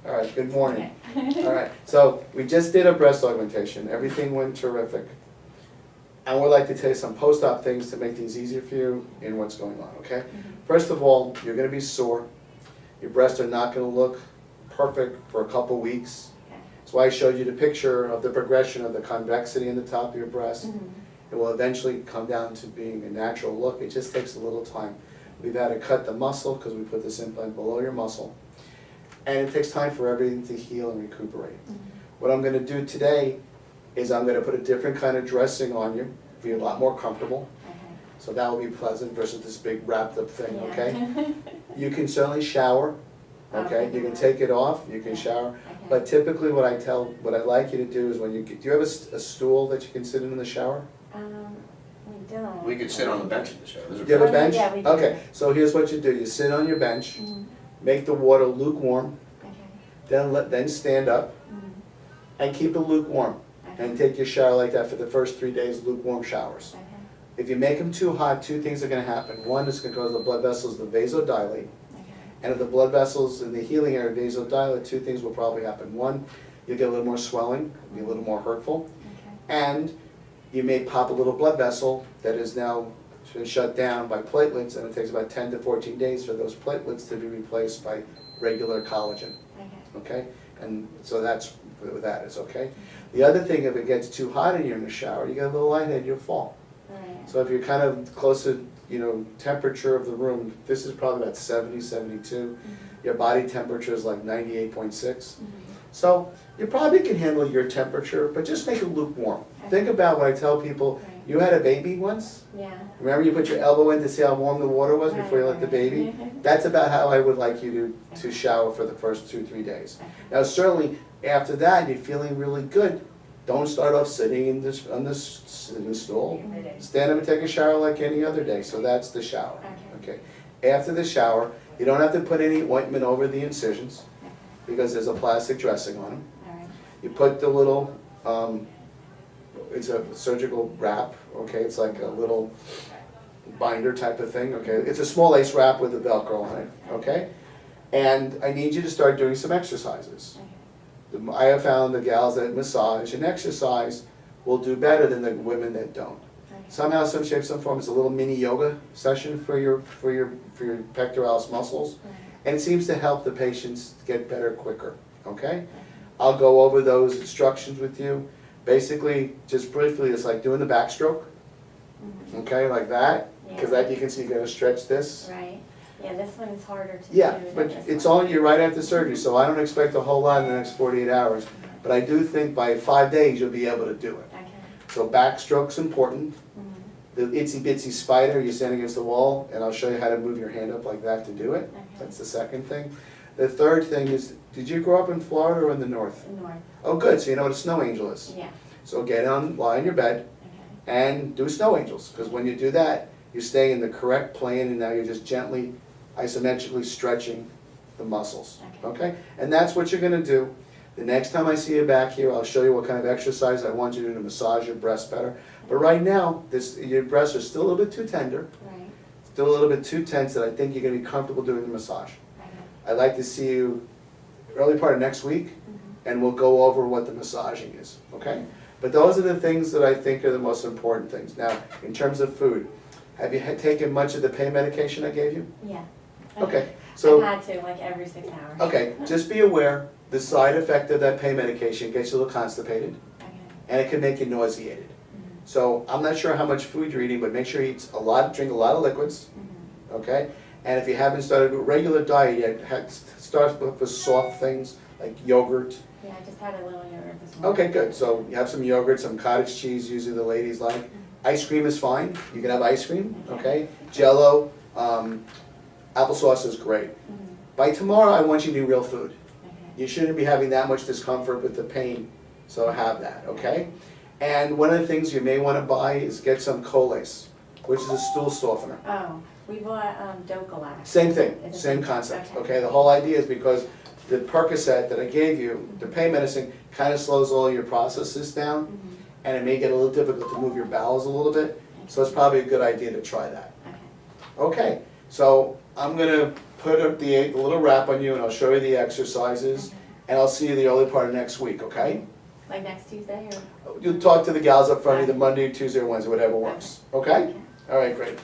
All right, good morning. All right, so we just did a breast augmentation. Everything went terrific. And we'd like to tell you some post-op things to make things easier for you in what's going on, okay? First of all, you're gonna be sore. Your breasts are not gonna look perfect for a couple weeks. That's why I showed you the picture of the progression of the convexity in the top of your breast. It will eventually come down to being a natural look. It just takes a little time. We've had to cut the muscle because we put this implant below your muscle. And it takes time for everything to heal and recuperate. What I'm gonna do today is I'm going to put a different kind of dressing on you, be a lot more comfortable. So that will be pleasant versus this big wrapped up thing, okay? You can certainly shower, okay? You can take it off, you can shower. But typically what I like you to do is when do you have a stool that you can sit in the shower? We don't. We could sit on the bench in the shower. Do you have a bench? Yeah, we do. Okay, so here's what you do. You sit on your bench, make the water lukewarm, then stand up, and keep it lukewarm. And take your shower like that for the first 3 days, lukewarm showers. If you make them too hot, two things are going to happen. One is going to cause the blood vessels to vasodilate. And if the blood vessels in the healing area vasodilate, two things will probably happen. One, you'll get a little more swelling, be a little more hurtful. And you may pop a little blood vessel that is now shut down by platelets, and it takes about 10 to 14 days for those platelets to be replaced by regular collagen. Okay? And so that's what that is, okay? The other thing, if it gets too hot and you're in the shower, you get a little lightheaded, you'll fall. So if you're kind of close to, temperature of the room, this is probably about 70, 72. Your body temperature is like 98.6. So you probably can handle your temperature, but just make it lukewarm. Think about what I tell people. You had a baby once? Yeah. Remember you put your elbow in to see how warm the water was before you let the baby? That's about how I would like you to shower for the first 2-3 days. Now certainly after that you're feeling really good. Don't start off sitting on the stool. Stand up and take a shower like any other day. So that's the shower. Okay. After the shower, you don't have to put any ointment over the incisions because there's a plastic dressing on them. You put the little it's a surgical wrap, okay? It's like a little binder type of thing, okay? It's a small lace wrap with a Velcro on it, okay? And I need you to start doing some exercises. I have found the gals that massage and exercise will do better than the women that don't. Somehow, some shape, some form, it's a little mini yoga session for your pectoralis muscles, and it seems to help the patients get better quicker, okay? I'll go over those instructions with you. Basically, just briefly, it's like doing the backstroke, okay, like that, because that you can see you're going to stretch this. Right. Yeah, this one is harder to do. Yeah, but it's on you right after surgery, so I don't expect a whole lot in the next 48 hours. But I do think by 5 days you'll be able to do it. So backstroke's important. The itsy bitsy spider, you stand against the wall, and I'll show you how to move your hand up like that to do it. That's the second thing. The third thing is, did you grow up in Florida or in the north? North. Oh good, so you know what a snow angel is. Yeah. So lie on your bed and do snow angels, because when you do that, you're staying in the correct plane and now you're just gently, isometrically stretching the muscles, okay? And that's what you're gonna do. The next time I see you back here, I'll show you what kind of exercise I want you to do to massage your breast better. But right now, your breasts are still a little bit too tender, still a little bit too tense that I think you're gonna be comfortable doing the massage. I'd like to see you early part of next week, and we'll go over what the massaging is, okay? But those are the things that I think are the most important things. Now, in terms of food, have you taken much of the pain medication I gave you? Yeah. Okay, so I've had to, like, every 6 hours. okay, just be aware, the side effect of that pain medication gets you a little constipated, and it can make you nauseated. So I'm not sure how much food you're eating, but make sure you eat drink a lot of liquids, okay? And if you haven't started a regular diet yet, start with soft things like yogurt. Yeah, I just had a little yogurt this morning. Okay, good. So you have some yogurt, some cottage cheese, usually the ladies like. Ice cream is fine. You can have ice cream, okay? Jell-O, applesauce is great. By tomorrow, I want you to do real food. You shouldn't be having that much discomfort with the pain, so have that, okay? And one of the things you may want to buy is get some Colace, which is a stool softener. Oh, we bought Docalac. Same thing, same concept, okay? The whole idea is because the Percocet that I gave you, the pain medicine, kind of slows all your processes down, and it may get a little difficult to move your bowels a little bit, so it's probably a good idea to try that. Okay, so I'm going to put up the little wrap on you, and I'll show you the exercises, and I'll see you the early part of next week, okay? Like next Tuesday or? You'll talk to the gals up front either Monday, Tuesday, or Wednesday, whatever works, okay? Okay. All right, great.